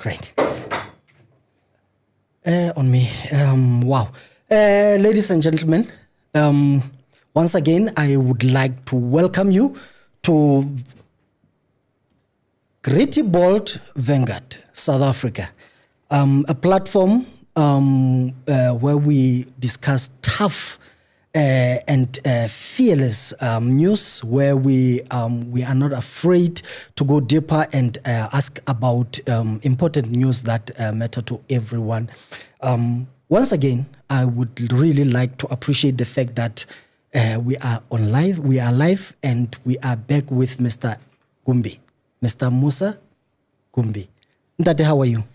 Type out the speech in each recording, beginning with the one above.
Great. On me. Wow. Ladies and gentlemen, once again, I would like to welcome you to Gritty Bold Vanguard, South Africa, a platform where we discuss tough and fearless news, where we are not afraid to go deeper and ask about important news that matter to everyone. Once again, I would really like to appreciate the fact that we are live, and we are back with Mr. Gumbi, Mr. Musa Gumbi. Ndate, how are you?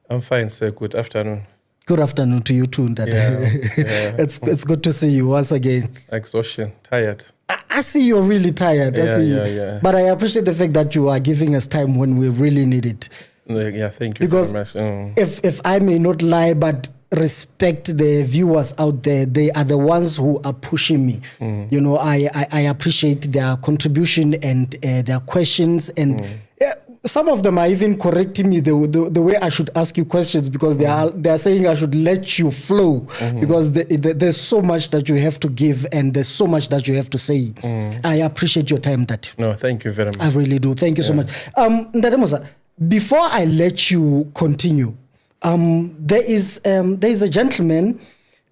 I'm fine, sir. Good afternoon. Good afternoon to you too, Ndate. Yeah. It's good to see you once again. Exhaustion, tired. I see you're really tired. Yeah. But I appreciate the fact that you are giving us time when we really need it. Yeah, thank you because very much. If I may not lie, but respect the viewers out there, they are the ones who are pushing me. You know, I appreciate their contribution and their questions, and some of them are even correcting me the way I should ask you questions, because they are saying I should let you flow, because there's so much that you have to give and there's so much that you have to say. I appreciate your time, Ndate. No, thank you very much. I really do. Thank you so much. Ndate Musa, before I let you continue, there is a gentleman,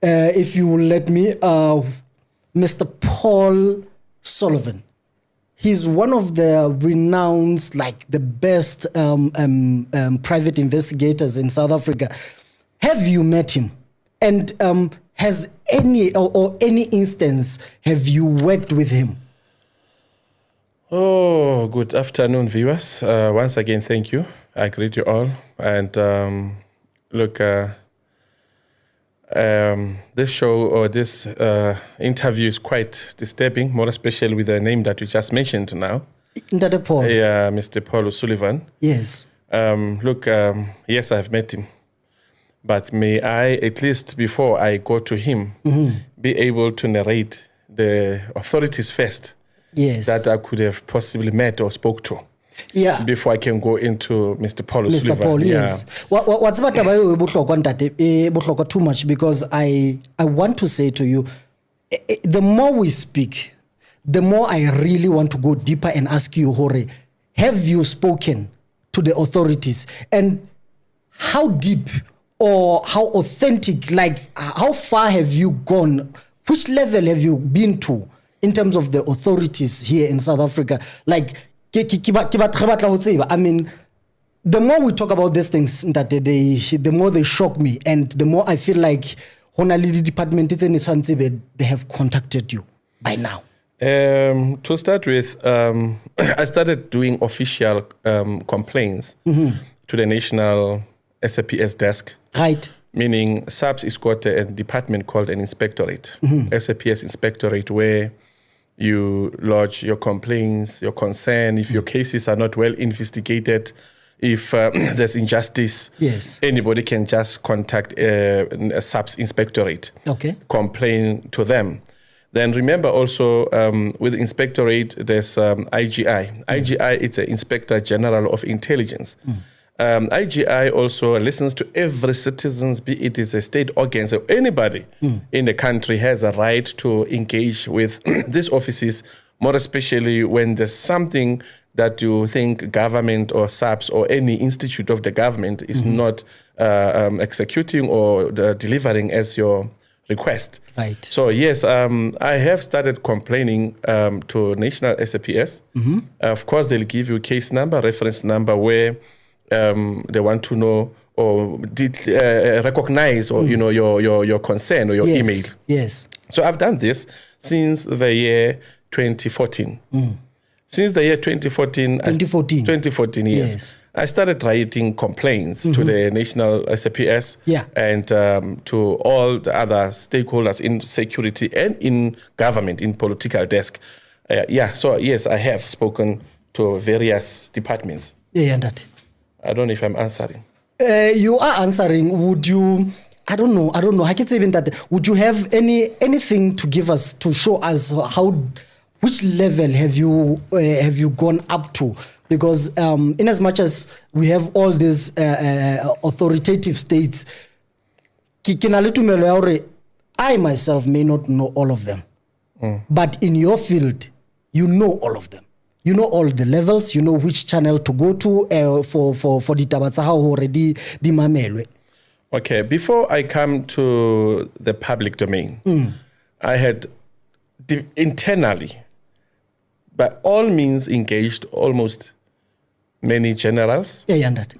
if you will let me, Mr. Paul Sullivan. He's one of the renowned, like the best private investigators in South Africa. Have you met him? And has any instance have you worked with him? Oh, good afternoon, viewers. Once again, thank you. I greet you all. And look, this show or this interview is quite disturbing, more especially with the name that you just mentioned now. Ndate Paul. Yeah, Mr. Paul Sullivan. Yes. Look, yes, I've met him. But may I, at least before I go to him, be able to narrate the authorities first, yes, that I could have possibly met or spoke to. Yeah. Before I can go into Mr. Paul Mr. Sullivan. Paul, yes. What's about Ntate too much, because I want to say to you, the more we speak, the more I really want to go deeper and ask you, Hore, have you spoken to the authorities? And how deep or how authentic, like how far have you gone? Which level have you been to in terms of the authorities here in South Africa? Like, I mean, the more we talk about these things, that the more they shock me, and the more I feel like the department they have contacted you by now. To start with, I started doing official complaints to the National SAPS desk. Right. Meaning, SAPS is got a department called an inspectorate, SAPS inspectorate, where you lodge your complaints, your concern, if your cases are not well investigated, if there's injustice, yes, anybody can just contact a SAPS inspectorate, complain to them. Then remember also, with inspectorate, there's IGI. IGI is the Inspector General of Intelligence. IGI also listens to every citizen, be it is a state organ, so anybody in the country has a right to engage with these offices, more especially when there's something that you think government or SAPS or any institute of the government is not executing or delivering as your request. Right. So yes, I have started complaining to National SAPS. Of course, they'll give you case number, reference number, where they want to know or recognize or you know your concern or your email. Yes. So I've done this since the year 2014. Since the year 2014. 2014, yes. I started writing complaints to the National SAPS and to all the other stakeholders in security and in government, in political desk. So yes, I have spoken to various departments. Yeah, that. I don't know if I'm answering. You are answering. Would you? I don't know. I can say even that. Would you have anything to give us to show us which level have you gone up to? Because in as much as we have all these authoritative states, I myself may not know all of them. But in your field, you know all of them. You know all the levels, you know which channel to go to for the tabatsaha already di mamelwe. Okay, before I come to the public domain, I had internally, by all means, engaged almost many generals,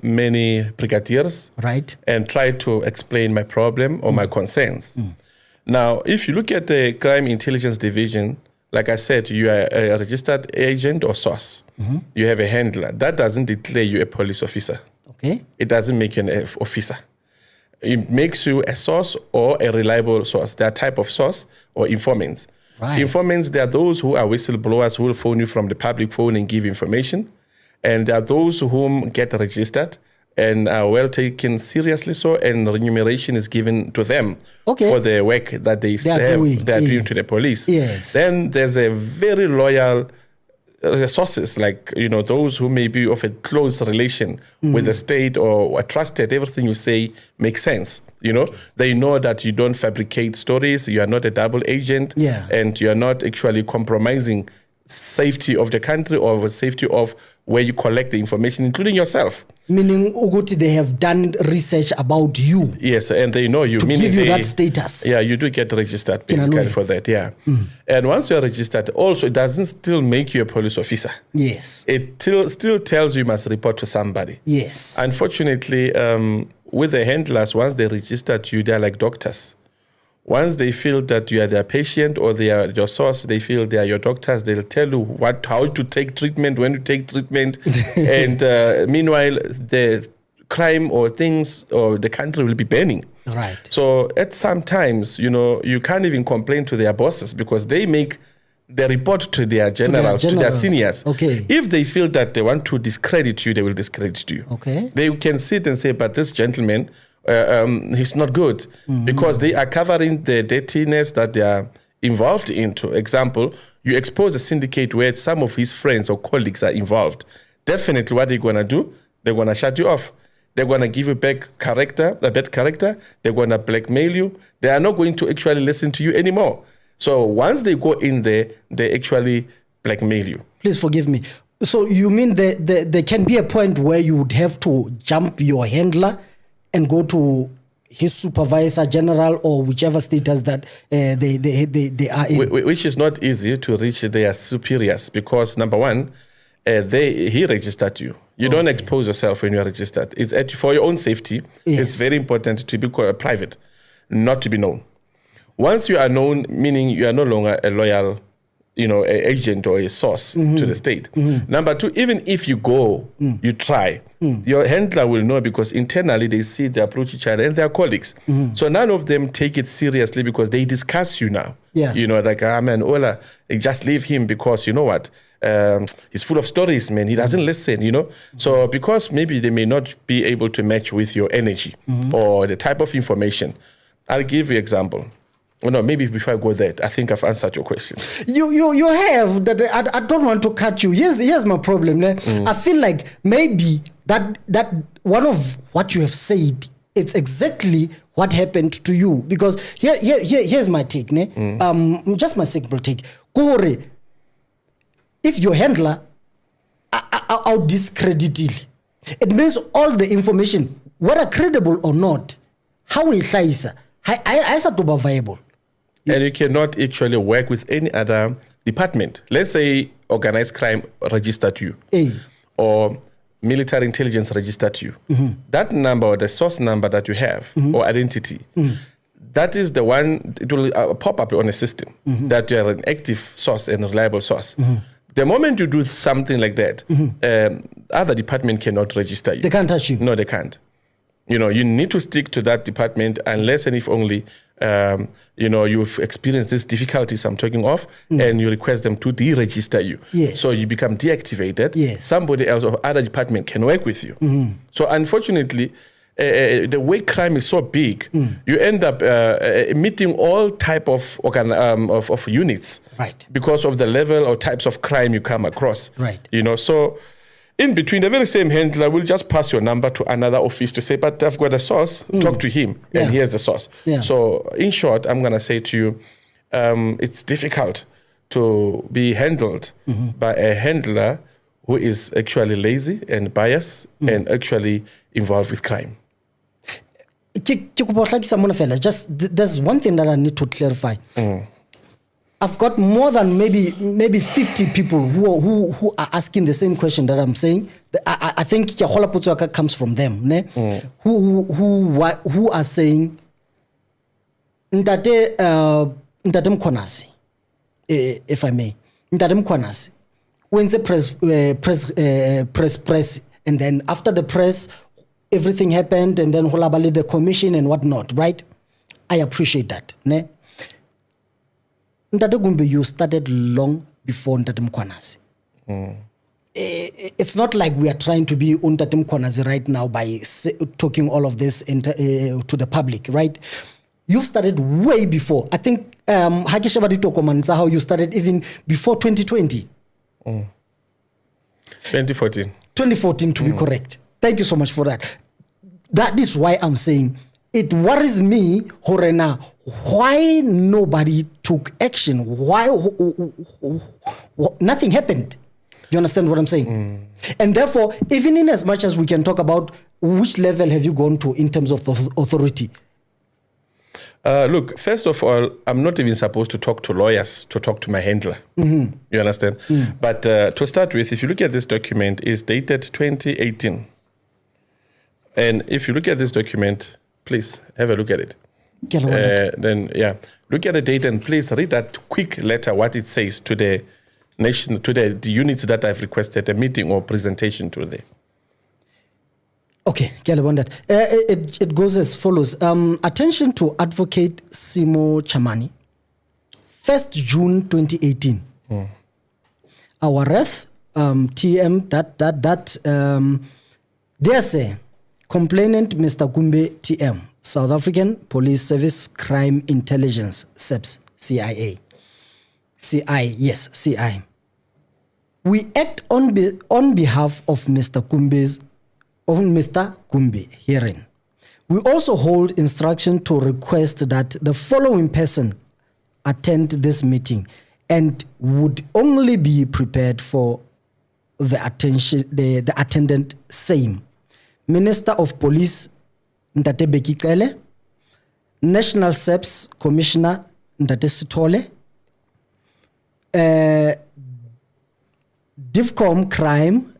many brigadiers, right, and tried to explain my problem or my concerns. Now, if you look at the Crime Intelligence Division, like I said, you are a registered agent or source. You have a handler. That doesn't declare you a police officer. Okay. It doesn't make you an officer. It makes you a source or a reliable source. There are type of source or informants. Right. Informants, they are those who are whistleblowers who will phone you from the public phone and give information. And there are those whom get registered and are well taken seriously so, and remuneration is given to them for the work that they are doing to the police. Yes. Then there's a very loyal sources, like, those who may be of a close relation with the state or are trusted. Everything you say makes sense. They know that you don't fabricate stories, you are not a double agent, and you are not actually compromising safety of the country or safety of where you collect the information, including yourself. Meaning, Uguti, they have done research about you. Yes, and they know you. To give you that status. Yeah, you do get registered basically for that, And once you are registered, also, it doesn't still make you a police officer. Yes. It still tells you must report to somebody. Yes. Unfortunately, with the handlers, once they registered you, they're like doctors. Once they feel that you are their patient or they are your source, they feel they are your doctors, they'll tell you how to take treatment, when to take treatment. And meanwhile, the crime or things or the country will be burning. Right. So at some times, you can't even complain to their bosses because they make the report to their generals, to their seniors. Okay. If they feel that they want to discredit you, they will discredit you. Okay. They can sit and say, but this gentleman, he's not good, because they are covering the dirtiness that they are involved into. Example, you expose a syndicate where some of his friends or colleagues are involved. Definitely what they're going to do, they're going to shut you off. They're going to give you a bad character. They're going to blackmail you. They are not going to actually listen to you anymore. So once they go in there, they actually blackmail you. Please forgive me. So you mean there can be a point where you would have to jump your handler and go to his supervisor general or whichever status that they are in. Which is not easy to reach their superiors because, number one, he registered you. You don't expose yourself when you are registered. It's for your own safety. Yes. It's very important to be private, not to be known. Once you are known, meaning you are no longer a loyal an agent or a source to the state. Number two, even if you go, you try, your handler will know because internally they see, they approach each other and their colleagues. So none of them take it seriously because they discuss you now. Yeah. Like, man, Ola, just leave him because you know what? He's full of stories, man. He doesn't listen, So because maybe they may not be able to match with your energy or the type of information. I'll give you an example. Oh, no, maybe before I go there, I think I've answered your question. You have that. I don't want to cut you. Here's my problem. I feel like maybe that one of what you have said, it's exactly what happened to you. Because here's my take. Just my simple take. Kore, if your handler out discredit it means all the information, whether credible or not, how will I to be viable. And you cannot actually work with any other department. Let's say organized crime registered you, or military intelligence registered you. That number or the source number that you have or identity, that is the one, it will pop up on a system that you are an active source and a reliable source. The moment you do something like that, other department cannot register you. They can't touch you. No, they can't. You need to stick to that department unless and if only, you've experienced these difficulties I'm talking of, and you request them to deregister you. Yes. So you become deactivated. Yes. Somebody else or other department can work with you. So unfortunately, the way crime is so big, you end up meeting all type of units, right? Because of the level or types of crime you come across, right? So In between, the very same handler will just pass your number to another office to say, but I've got a source, talk to him, and here's the source. Yeah. So in short, I'm going to say to you, it's difficult to be handled by a handler who is actually lazy and biased and actually involved with crime. Just there's one thing that I need to clarify. I've got more than maybe 50 people who are asking the same question that I'm saying. I think Potsoaka comes from them, ne? Who are saying Ntate Mkhwanazi, if I may, Ntate Mkhwanazi, when the press, and then after the press, everything happened, and then the commission and whatnot, right? I appreciate that, ne? Ntate Gumbe, you started long before Ntate Mkhwanazi. It's not like we are trying to be Ntate Mkhwanazi right now by talking all of this to the public, right? You've started way before. I think how you started even before 2020. 2014. 2014 to be correct. Thank you so much for that. That is why I'm saying it worries me, Horena, why nobody took action? Why nothing happened? You understand what I'm saying? And therefore, even in as much as we can talk about which level have you gone to in terms of the authority? Look, first of all, I'm not even supposed to talk to lawyers to talk to my handler. You understand? But to start with, if you look at this document, it's dated 2018. And if you look at this document, please have a look at it. Look at the date and please read that quick letter, what it says to the nation, to the units that I've requested a meeting or presentation to them. Okay, it goes as follows. Attention to Advocate Simo Chamani. 1st June 2018. Our ref, TM, they say, complainant Mr. Gumbe TM, South African Police Service Crime Intelligence, SEPS, CIA. CI. We act on behalf of Mr. Gumbe herein. We also hold instruction to request that the following person attend this meeting and would only be prepared for the attendant same. Minister of Police Ntate Beki Cele, National SEPS Commissioner Ntate Sithole, DIVCOM Crime,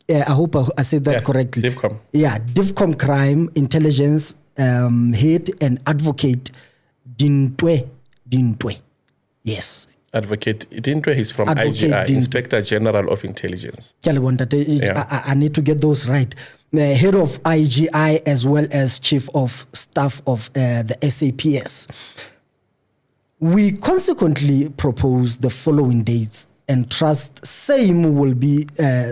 I hope I said that correctly. DIVCOM. Yeah, DIVCOM Crime Intelligence Head and Advocate Dintwe. Yes. Advocate Dintwe, he's from IGI, Inspector General of Intelligence. I need to get those right. Head of IGI as well as Chief of Staff of the SAPS. We consequently propose the following dates and trust same will be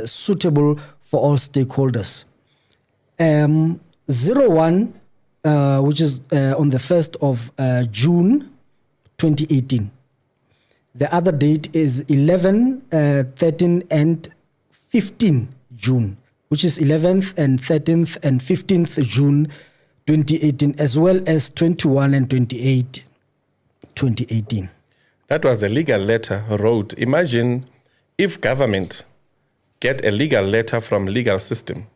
suitable for all stakeholders. 01, which is on the 1st of June 2018. The other date is 11, 13, and 15 June, which is 11th and 13th and 15th June 2018, as well as 21 and 28, 2018. That was a legal letter wrote. Imagine if government get a legal letter from legal system,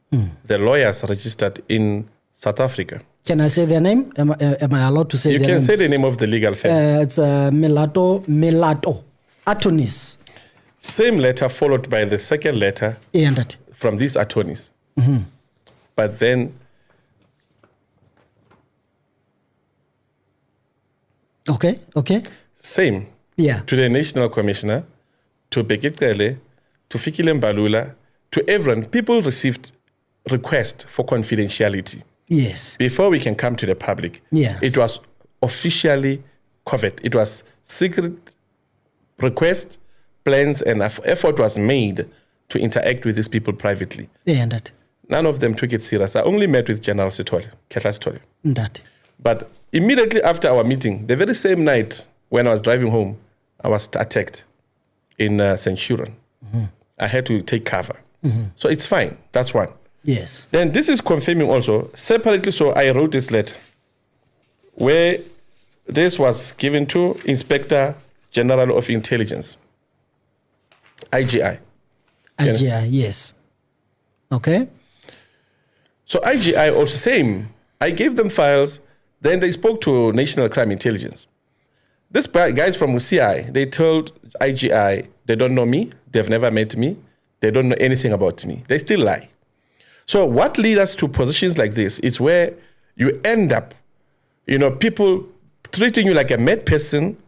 the lawyers registered in South Africa. Can I say their name? Am I allowed to say their name? You can say the name of the legal firm. It's Melato attorneys. Same letter followed by the second letter from these attorneys. But then... Okay. Same. Yeah. To the National Commissioner, to Bekitele, to Fikile Mbalula, to everyone. People received requests for confidentiality. Yes. Before we can come to the public. Yes. It was officially covered. It was secret request, plans, and effort was made to interact with these people privately. Yeah, and that. None of them took it serious. I only met with General Ketla Sithole. That. But immediately after our meeting, the very same night when I was driving home, I was attacked in Centurion. I had to take cover. So it's fine. That's one. Yes. Then this is confirming also separately. So I wrote this letter where this was given to Inspector General of Intelligence, IGI. IGI, yes. Okay. So IGI also same. I gave them files. Then they spoke to National Crime Intelligence. These guys from CI, they told IGI they don't know me, they've never met me, they don't know anything about me. They still lie. So what leads us to positions like this is where you end up, people treating you like a mad person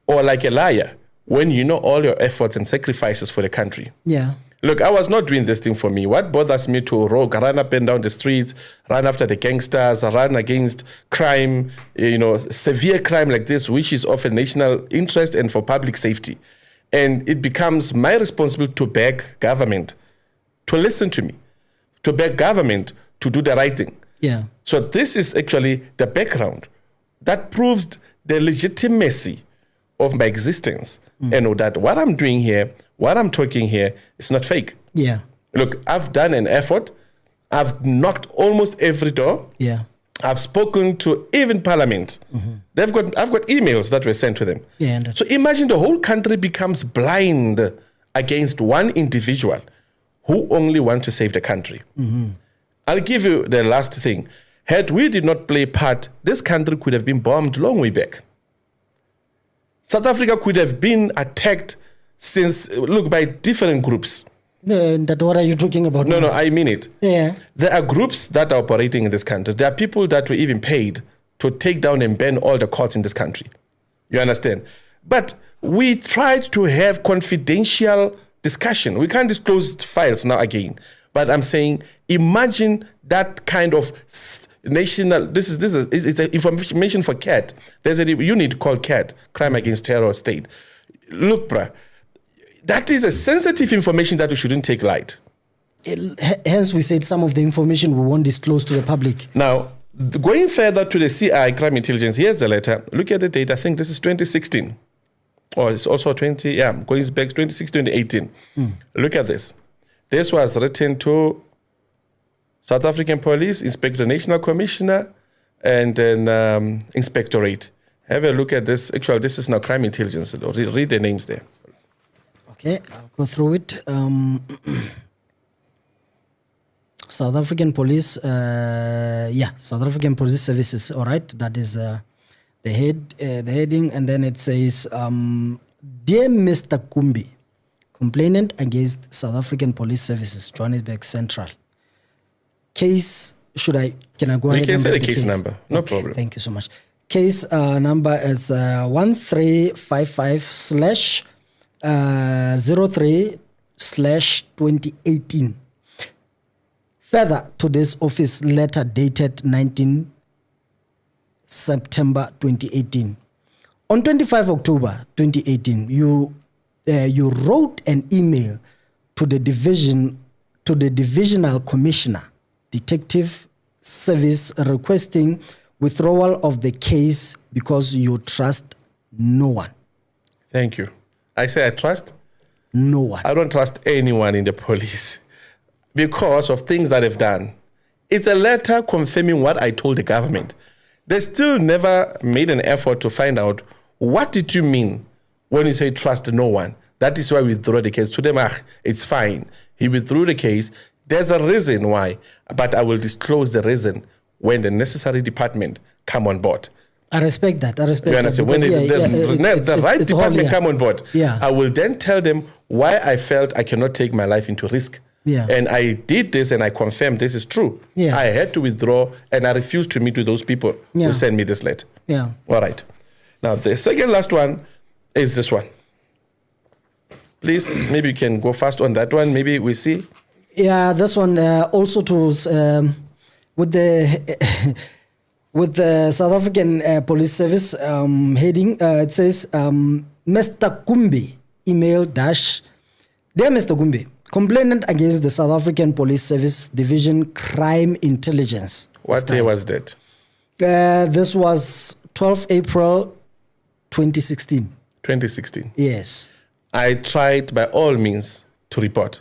or like a liar when you know all your efforts and sacrifices for the country. Yeah. Look, I was not doing this thing for me. What bothers me to run up and down the streets, run after the gangsters, run against crime, severe crime like this, which is of a national interest and for public safety. And it becomes my responsibility to beg government to listen to me, to beg government to do the right thing. Yeah. So this is actually the background that proves the legitimacy of my existence and that what I'm doing here, what I'm talking here is not fake. Yeah. Look, I've done an effort. I've knocked almost every door. Yeah. I've spoken to even Parliament. I've got emails that were sent to them. Yeah. So imagine the whole country becomes blind against one individual who only wants to save the country. I'll give you the last thing. Had we did not play part, this country could have been bombed long way back. South Africa could have been attacked by different groups. What are you talking about? No, I mean it. Yeah. There are groups that are operating in this country. There are people that were even paid to take down and ban all the courts in this country. You understand? But we tried to have confidential discussion. We can't disclose files now again. But I'm saying, imagine that kind of national. It's an information for CAT. There's a unit called CAT, Crime Against Terror State. Look, bruh, that is a sensitive information that we shouldn't take light. Hence, we said some of the information we won't disclose to the public. Now, going further to the CI, Crime Intelligence, here's the letter. Look at the date. I think this is 2016. Or it's also going back 2016, 2018. Look at this. This was written to South African Police, Inspector National Commissioner, and then Inspectorate. Have a look at this. Actually, this is now Crime Intelligence. Read the names there. Okay, I'll go through it. South African Police, South African Police Services. All right, that is the heading, and then it says, "Dear Mr. Kumbi, complainant against South African Police Services, Johannesburg Central. Case, can I go ahead? You can say the case number, no problem. Thank you so much. Case number is 1355/03/2018. Further to this office letter dated 19 September 2018. On 25 October 2018, you wrote an email to the divisional commissioner, Detective Service, requesting withdrawal of the case because you trust no one. Thank you. I say I trust no one. I don't trust anyone in the police because of things that they've done. It's a letter confirming what I told the government. They still never made an effort to find out, what did you mean when you say trust no one? That is why we withdrew the case. To them, it's fine. He withdrew the case. There's a reason why, but I will disclose the reason when the necessary department come on board. I respect that. You understand? When the right department come on board, I will then tell them why I felt I cannot take my life into risk. Yeah. And I did this and I confirmed this is true. Yeah. I had to withdraw and I refused to meet with those people who sent me this letter. Yeah. All right. Now, the second last one is this one. Please, maybe you can go fast on that one. Maybe we see. Yeah, this one also to with the with the South African Police Service heading. It says, Mr. Kumbi, email dash, dear Mr. Kumbi, complainant against the South African Police Service Division Crime Intelligence. What day was that? This was 12 April 2016. 2016. Yes. I tried by all means to report.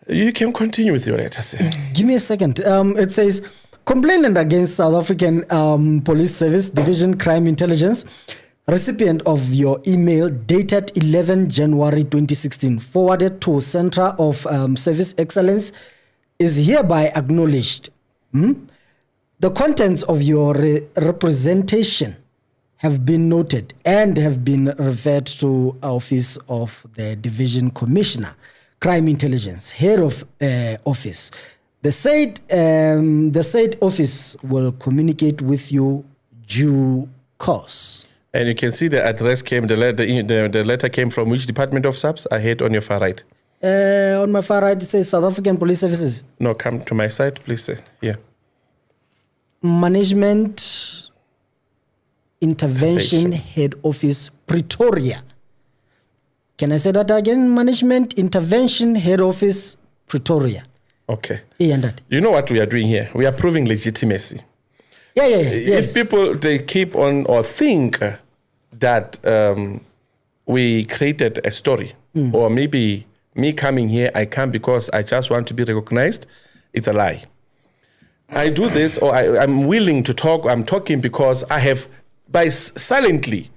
You can continue with your letter, sir. Give me a second. It says, complainant against South African Police Service Division Crime Intelligence, recipient of your email dated 11 January 2016, forwarded to Center of Service Excellence, is hereby acknowledged. The contents of your representation have been noted and have been referred to Office of the Division Commissioner, Crime Intelligence, Head of Office. The said office will communicate with you due course. And you can see the address came, the letter came from which department of SAPS? I hate on your far right. On my far right, it says South African Police Services. No, come to my side, please, sir. Yeah. Management Intervention Head Office, Pretoria. Can I say that again? Management Intervention Head Office, Pretoria. Okay. That. You know what we are doing here? We are proving legitimacy. Yeah. If people, they keep on or think that we created a story, or maybe me coming here, I come because I just want to be recognized, it's a lie. I do this, or I'm willing to talk. I'm talking because I have, silently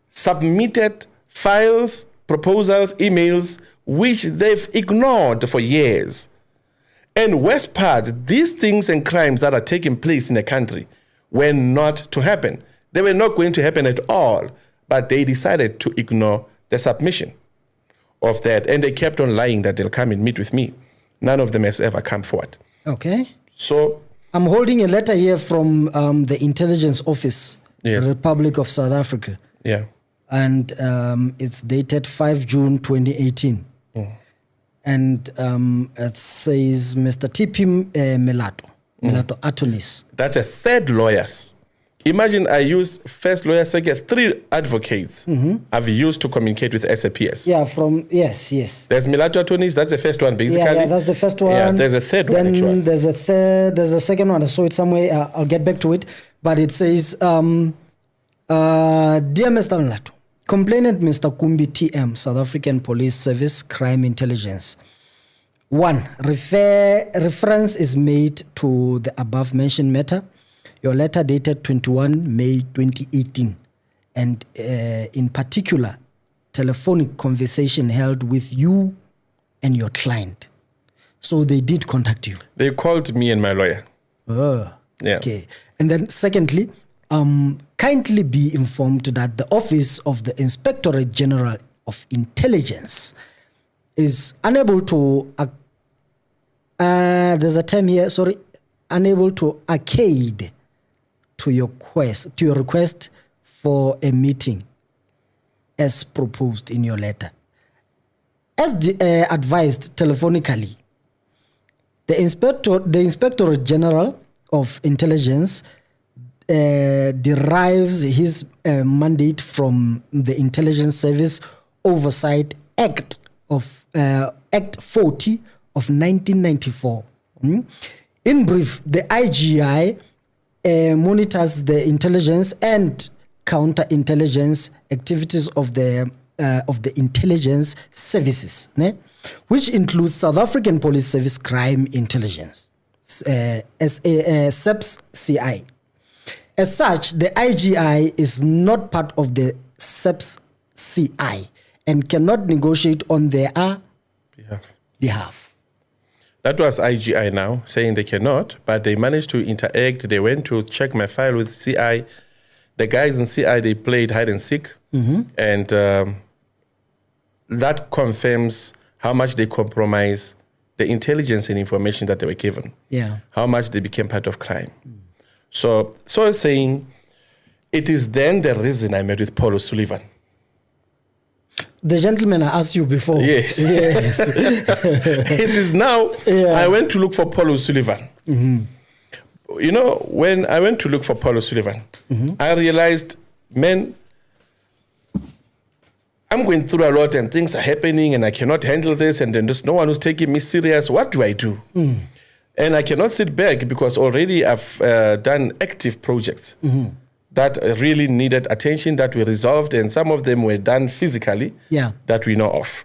submitted files, proposals, emails, which they've ignored for years. And worst part, these things and crimes that are taking place in the country were not to happen. They were not going to happen at all, but they decided to ignore the submission of that. And they kept on lying that they'll come and meet with me. None of them has ever come forward. Okay. So I'm holding a letter here from the Intelligence Office, Republic of South Africa. Yeah. And it's dated 5 June 2018. And it says Mr. T.P. Melato attorneys. That's a third lawyers. Imagine I used first lawyer, second, 3 advocates I've used to communicate with SAPS. Yeah, yes. There's Melato attorneys, that's the first one, basically. Yeah, that's the first one. Yeah, there's a third one, actually. There's a second one. I saw it somewhere. I'll get back to it. But it says, Dear Mr. Melato, complainant Mr. Kumbi TM, South African Police Service Crime Intelligence. 1. Reference is made to the above mentioned matter. Your letter dated 21 May 2018, and in particular, telephonic conversation held with you and your client. So they did contact you. They called me and my lawyer. Oh, yeah. Okay. And then secondly, kindly be informed that the Office of the Inspectorate General of Intelligence is unable to, there's a term here, unable to accede to your request for a meeting as proposed in your letter. As advised telephonically, the Inspectorate General of Intelligence derives his mandate from the Intelligence Service Oversight Act of Act 40 of 1994. In brief, the IGI monitors the intelligence and counterintelligence activities of the intelligence services, which includes South African Police Service Crime Intelligence, SAPS-CI. As such, the IGI is not part of the SAPS-CI and cannot negotiate on their behalf. That was IGI now, saying they cannot, but they managed to interact. They went to check my file with CI. The guys in CI, they played hide and seek. And that confirms how much they compromise the intelligence and information that they were given. Yeah. How much they became part of crime. So saying, it is then the reason I met with Paul O'Sullivan. The gentleman I asked you before. Yes. It is now, I went to look for Paul O'Sullivan. You know, when I went to look for Paul O'Sullivan, I realized, man, I'm going through a lot and things are happening and I cannot handle this and then there's no one who's taking me serious. What do I do? And I cannot sit back because already I've done active projects that really needed attention, that we resolved, and some of them were done physically that we know of.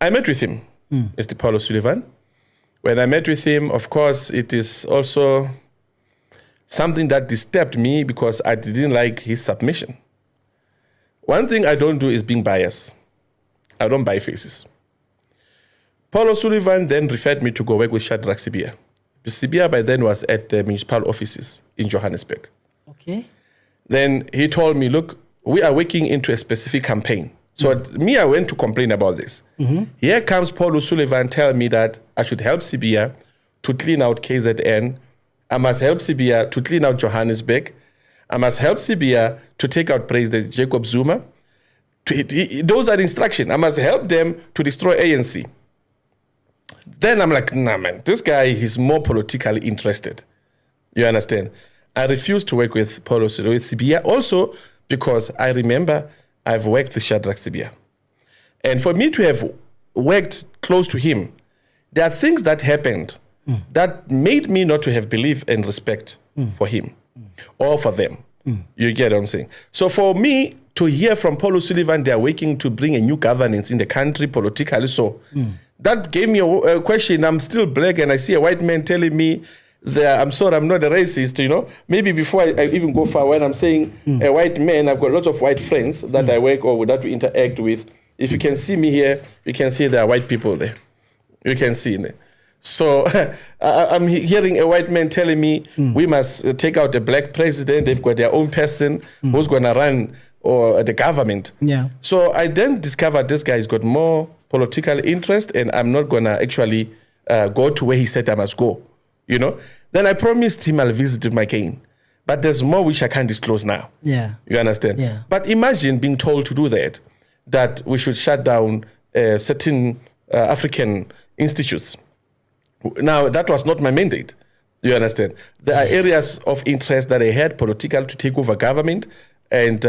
I met with him, Mr. Paulo Sullivan. When I met with him, of course, it is also something that disturbed me because I didn't like his submission. One thing I don't do is being biased. I don't buy faces. Paulo Sullivan then referred me to go work with Shadrach Sibia. Sibia by then was at the municipal offices in Johannesburg. Okay. Then he told me, look, we are working into a specific campaign. So I went to complain about this. Here comes Paulo Sullivan telling me that I should help Sibia to clean out KZN. I must help Sibia to clean out Johannesburg. I must help Sibia to take out President Jacob Zuma. Those are the instructions. I must help them to destroy ANC. Then I'm like, nah, man, this guy, he's more politically interested. You understand? I refused to work with Paulo Sibia also because I remember I've worked with Shadrach Sibia. And for me to have worked close to him, there are things that happened that made me not to have belief and respect for him or for them. You get what I'm saying? So for me to hear from Paulo Sullivan, they are working to bring a new governance in the country politically. So that gave me a question. I'm still black and I see a white man telling me that I'm sorry, I'm not a racist, you know. Maybe before I even go far, when I'm saying a white man, I've got lots of white friends that I work or that we interact with. If you can see me here, you can see there are white people there. You can see it. So I'm hearing a white man telling me we must take out a black president. They've got their own person who's going to run or the government. Yeah. So I then discovered this guy's got more political interest and I'm not going to actually go to where he said I must go, you know. Then I promised him I'll visit him again. But there's more which I can't disclose now. Yeah. You understand? Yeah. But imagine being told to do that we should shut down certain African institutes. Now, that was not my mandate. You understand? There are areas of interest that I had political to take over government, and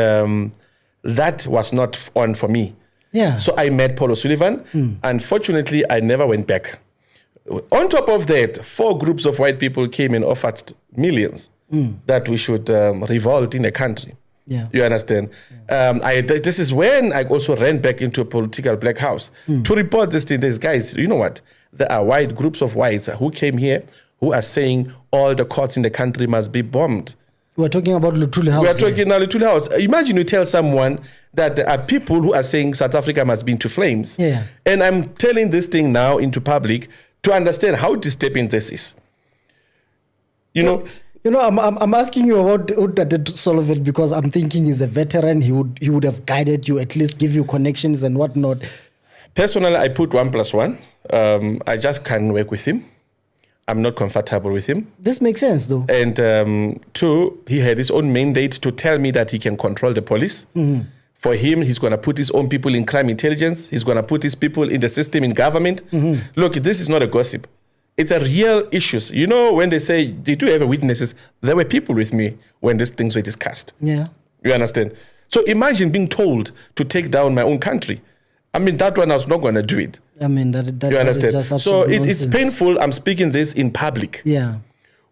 that was not on for me. Yeah. So I met Paulo Sullivan. Unfortunately, I never went back. On top of that, 4 groups of white people came and offered millions that we should revolt in the country. Yeah. You understand? Yeah. This is when I also ran back into a political black house to report this thing. These guys, you know what? There are white groups of whites who came here who are saying all the courts in the country must be bombed. We're talking about Luthuli House. We're talking about Luthuli House. Imagine you tell someone that there are people who are saying South Africa must be into flames. Yeah. And I'm telling this thing now into public to understand how disturbing this is. You know, I'm asking you about Udade Sullivan because I'm thinking he's a veteran. He would have guided you, at least give you connections and whatnot. Personally, I put 1 + 1. I just can't work with him. I'm not comfortable with him. This makes sense, though. And 2, he had his own mandate to tell me that he can control the police. For him, he's going to put his own people in crime intelligence. He's going to put his people in the system in government. Look, this is not a gossip. It's a real issue. You know, when they say, did you have witnesses? There were people with me when these things were discussed. Yeah. You understand? So imagine being told to take down my own country. I mean, that one I was not going to do it. I mean, that you understand? Is just so nonsense. It's painful. I'm speaking this in public. Yeah.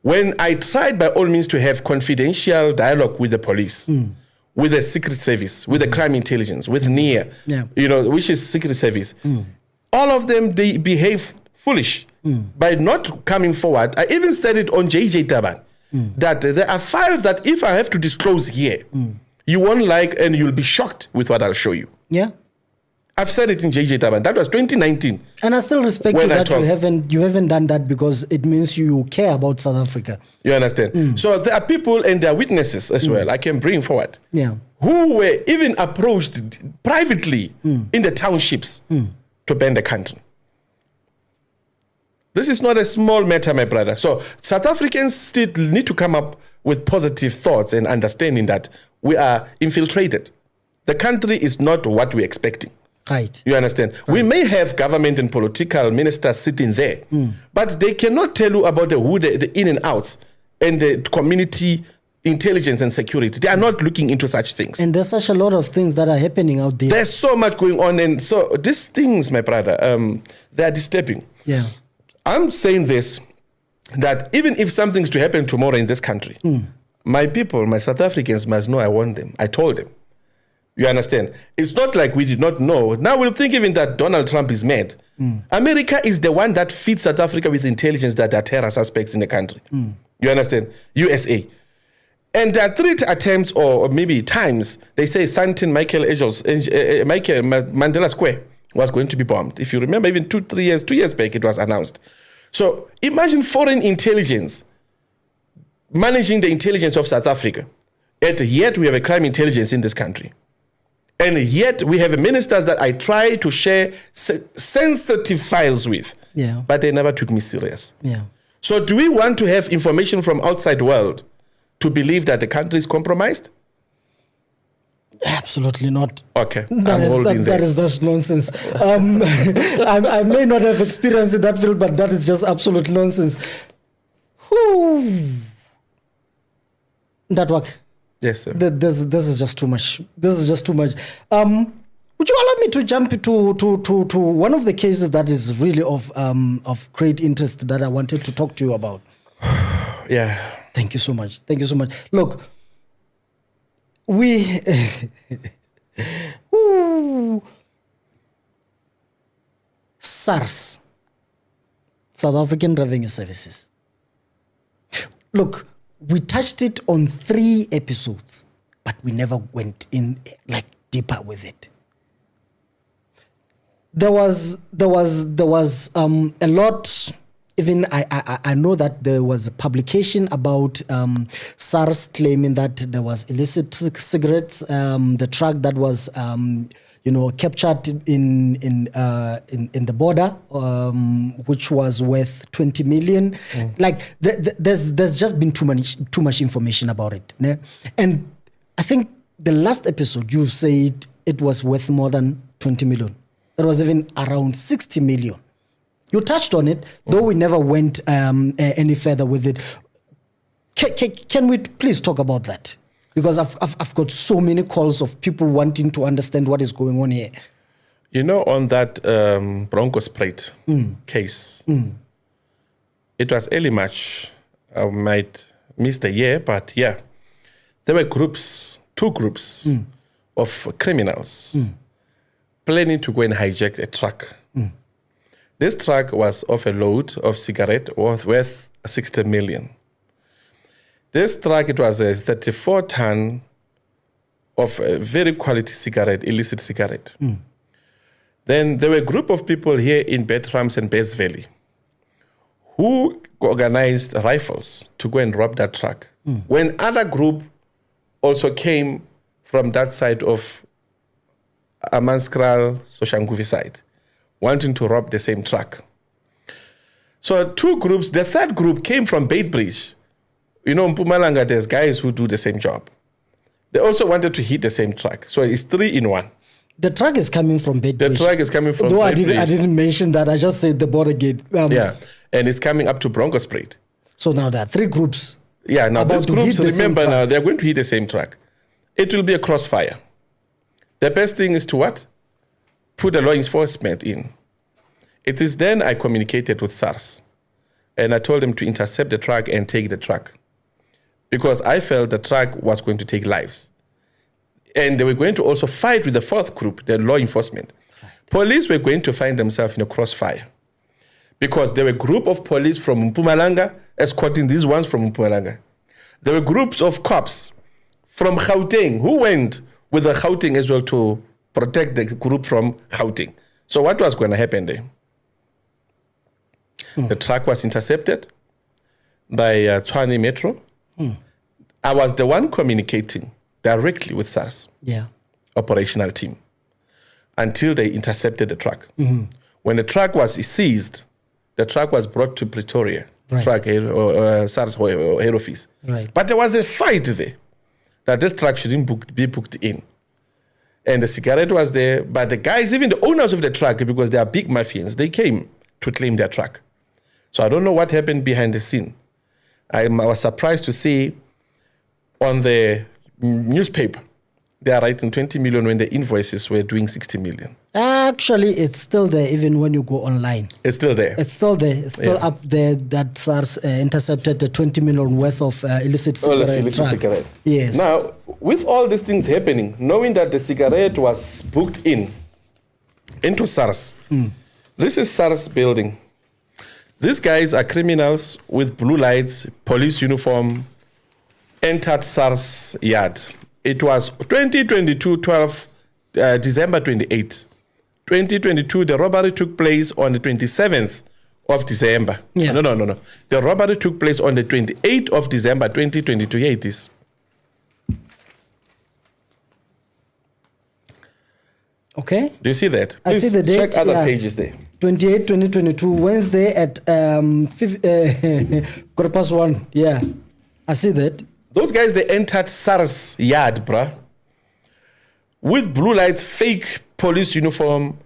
When I tried by all means to have confidential dialogue with the police, with the secret service, with the crime intelligence, with NIA, you know, which is secret service, all of them, they behave foolish by not coming forward. I even said it on JJ Taban, that there are files that if I have to disclose here, you won't like and you'll be shocked with what I'll show you. Yeah. I've said it in JJ Taban. That was 2019. And I still respect you that you haven't done that because it means you care about South Africa. You understand? So there are people and there are witnesses as well I can bring forward. Yeah. Who were even approached privately in the townships to ban the country. This is not a small matter, my brother. So South Africans still need to come up with positive thoughts and understanding that we are infiltrated. The country is not what we're expecting. Right. You understand? Right. We may have government and political ministers sitting there, but they cannot tell you about the in and outs and the community intelligence and security. They are not looking into such things. And there's such a lot of things that are happening out there. There's so much going on. And so these things, my brother, they are disturbing. Yeah. I'm saying this, that even if something's to happen tomorrow in this country, my people, my South Africans must know I want them. I told them. You understand? It's not like we did not know. Now we'll think even that Donald Trump is mad. America is the one that feeds South Africa with intelligence that there are terror suspects in the country. You understand? USA. And there are 3 attempts or maybe times, they say Michael Mandela Square was going to be bombed. If you remember, even 2 years back, it was announced. So imagine foreign intelligence managing the intelligence of South Africa. And yet we have a crime intelligence in this country. And yet we have ministers that I try to share sensitive files with, but they never took me serious. So do we want to have information from outside world to believe that the country is compromised? Absolutely not. Okay, that is just nonsense. I may not have experience in that field, but that is just absolute nonsense. That work. Yes, sir. This is just too much. This is just too much. Would you allow me to jump to one of the cases that is really of great interest that I wanted to talk to you about? Yeah. Thank you so much. Thank you so much. Look, we SARS, South African Revenue Services. Look, we touched it on 3 episodes, but we never went in like deeper with it. There was a lot. Even I know that there was a publication about SARS claiming that there was illicit cigarettes. The truck that was captured in the border, which was worth 20 million. Like there's just been too much information about it. Né? And I think the last episode you said it was worth more than 20 million. That was even around 60 million. You touched on it, though we never went any further with it. Can we please talk about that? Because I've got so many calls of people wanting to understand what is going on here. On that Broncospruit case, it was early March. I might miss the year, but yeah, there were 2 groups of criminals planning to go and hijack a truck. This truck was of a load of cigarette worth 60 million. This truck, it was a 34-ton of a very quality cigarette, illicit cigarette. Then there were a group of people here in Bethrams and Bass Valley who organized rifles to go and rob that truck. When other group also came from that side of Amanskral, Soshanguvi side, wanting to rob the same truck. So 2 groups, the 3rd group came from Beitbridge. In Mpumalanga, there's guys who do the same job. They also wanted to hit the same truck. So it's 3 in 1. The truck is coming from Beitbridge. The truck is coming from Beitbridge. Though I didn't mention that. I just said the border gate. Yeah, and it's coming up to Broncospruit. So now there are 3 groups. Yeah, now these groups, remember now, they're going to hit the same truck. It will be a crossfire. The best thing is to what? Put the law enforcement in. It is then I communicated with SARS and I told them to intercept the truck and take the truck because I felt the truck was going to take lives. And they were going to also fight with the 4th group, the law enforcement. Right. Police were going to find themselves in a crossfire because there were a group of police from Mpumalanga escorting these ones from Mpumalanga. There were groups of cops from Gauteng who went with the Gauteng as well to protect the group from Gauteng. So what was going to happen there? The truck was intercepted by Tshwane Metro. I was the one communicating directly with SARS, operational team, until they intercepted the truck. When the truck was seized, the truck was brought to Pretoria, SARS head office. Right. But there was a fight there that this truck shouldn't be booked in. And the cigarette was there, but the guys, even the owners of the truck, because they are big mafians, they came to claim their truck. So I don't know what happened behind the scene. I was surprised to see on the newspaper they are writing 20 million when the invoices were doing 60 million. Actually, it's still there even when you go online. It's still there. It's still there. It's still up there that SARS intercepted the 20 million worth of illicit cigarette. Yes. Now, with all these things happening, knowing that the cigarette was booked into SARS, this is SARS building. These guys are criminals with blue lights, police uniform, entered SARS yard. It was 2022, December 28. 2022, the robbery took place on the 27th of December. Yeah. No. The robbery took place on the 28th of December, 2022. Here it is. Okay. Do you see that? Please I see the date. Check other pages there. 28, 2022, Wednesday at 1:15. Yeah. I see that. Those guys, they entered SARS yard, bruh. With blue lights, fake police uniform,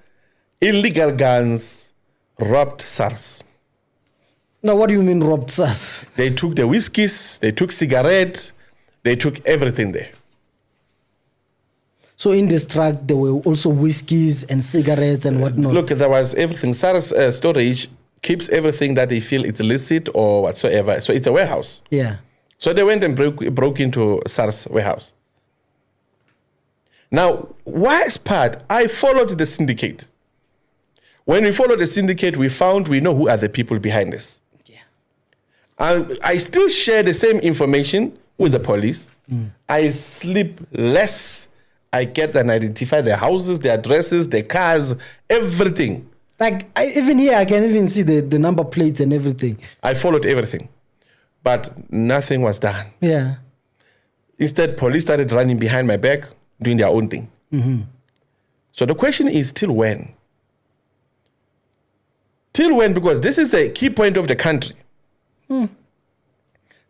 illegal guns, robbed SARS. Now, what do you mean robbed SARS? They took the whiskeys, they took cigarettes, they took everything there. So in this truck, there were also whiskeys and cigarettes and whatnot. Look, there was everything. SARS storage keeps everything that they feel it's illicit or whatsoever. So it's a warehouse. Yeah. So they went and broke into SARS warehouse. Now, worst part, I followed the syndicate. When we followed the syndicate, we know who are the people behind this. Yeah. I still share the same information with the police. I sleep less. I get and identify the houses, the addresses, the cars, everything. Like, even here, I can even see the number plates and everything. I followed everything. But nothing was done. Yeah. Instead, police started running behind my back, doing their own thing. Mm-hmm. So the question is, till when? Till when? Because this is a key point of the country.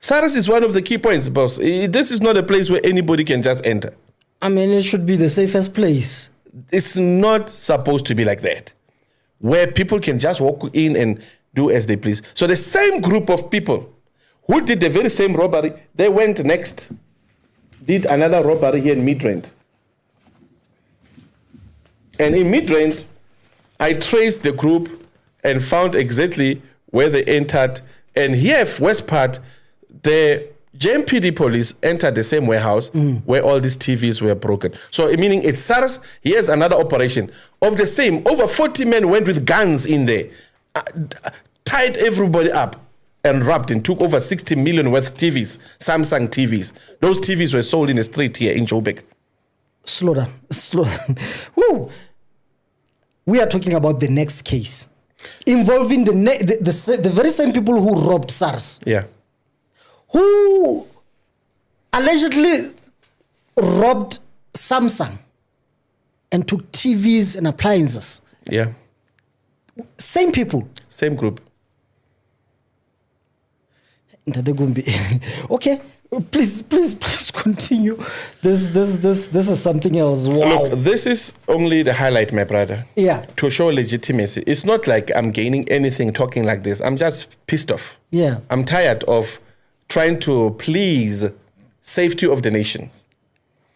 SARS is one of the key points, boss. This is not a place where anybody can just enter. I mean, it should be the safest place. It's not supposed to be like that, where people can just walk in and do as they please. So the same group of people who did the very same robbery, they went next, did another robbery here in Midrand. And in Midrand, I traced the group and found exactly where they entered. And here, West Part, the JMPD police entered the same warehouse where all these TVs were broken. So, meaning it's SARS, here's another operation. Of the same, over 40 men went with guns in there, tied everybody up and robbed and took over 60 million worth TVs, Samsung TVs. Those TVs were sold in the street here in Joburg. Slow down. Woo. We are talking about the next case involving the very same people who robbed SARS. Yeah. Who allegedly robbed Samsung and took TVs and appliances. Yeah. Same people. Same group. Okay. Please continue. This is something else. Wow. Look, this is only the highlight, my brother. Yeah. To show legitimacy. It's not like I'm gaining anything talking like this. I'm just pissed off. Yeah. I'm tired of trying to please safety of the nation.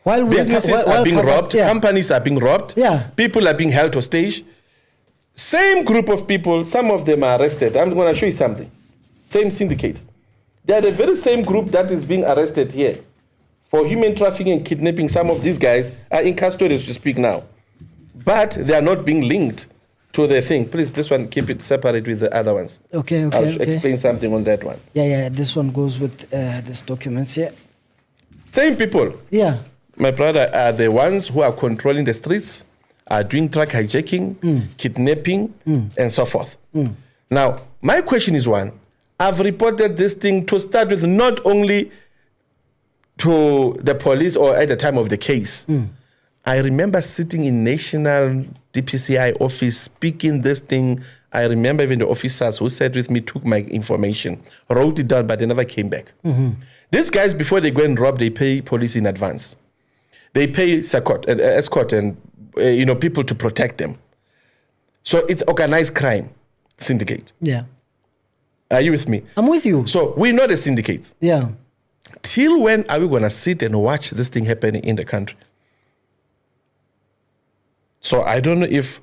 While businesses are being robbed, companies are being robbed, people are being held hostage. Same group of people, some of them are arrested. I'm going to show you something. Same syndicate. They are the very same group that is being arrested here for human trafficking and kidnapping. Some of these guys are in custody as we speak now. But they are not being linked to the thing. Please, this one, keep it separate with the other ones. Okay. I'll explain something on that one. Yeah. This one goes with these documents here. Same people. Yeah. My brother are the ones who are controlling the streets, are doing truck hijacking, kidnapping, and so forth. Now, my question is one. I've reported this thing to start with not only to the police or at the time of the case. I remember sitting in National DPCI office speaking this thing. I remember even the officers who sat with me took my information, wrote it down, but they never came back. These guys, before they go and rob, they pay police in advance. They pay escort and people to protect them. So it's organized crime syndicate. Yeah. Are you with me? I'm with you. So we know the syndicate. Yeah. Till when are we going to sit and watch this thing happening in the country? So I don't know if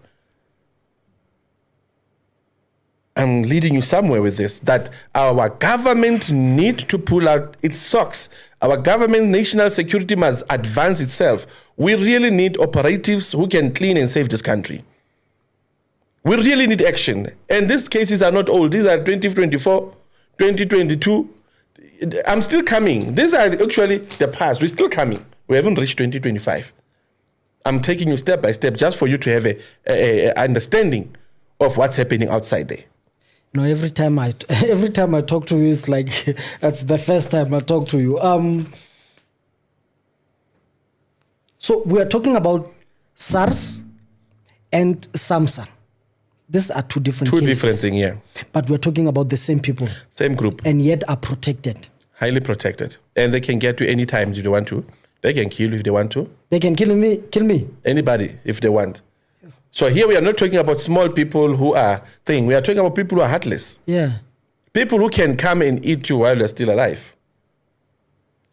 I'm leading you somewhere with this, that our government need to pull out its socks. Our government, national security must advance itself. We really need operatives who can clean and save this country. We really need action. And these cases are not old. These are 2024, 2022. I'm still coming. These are actually the past. We're still coming. We haven't reached 2025. I'm taking you step by step just for you to have a understanding of what's happening outside there. No, every time I talk to you, it's like that's the first time I talk to you. So we are talking about SARS and SAMSA. These are two different cases. Different things, yeah. But we're talking about the same people. Same group. And yet are protected. Highly protected. And they can get you any time if they want to. They can kill you if they want to. They can kill me. Anybody if they want. So here we are not talking about small people who are thing. We are talking about people who are heartless. Yeah. People who can come and eat you while you're still alive.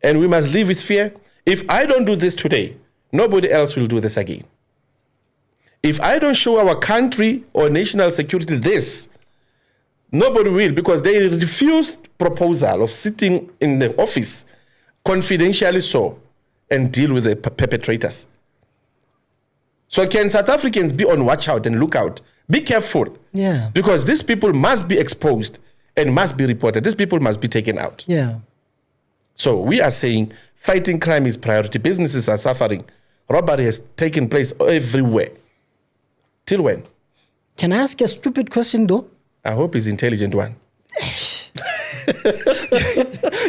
And we must live with fear. If I don't do this today, nobody else will do this again. If I don't show our country or national security this, nobody will, because they refused proposal of sitting in the office confidentially so and deal with the perpetrators. So can South Africans be on watch out and look out? Be careful. Yeah. Because these people must be exposed and must be reported. These people must be taken out. Yeah. So we are saying fighting crime is priority. Businesses are suffering. Robbery has taken place everywhere. Till when? Can I ask a stupid question though? I hope it's an intelligent one.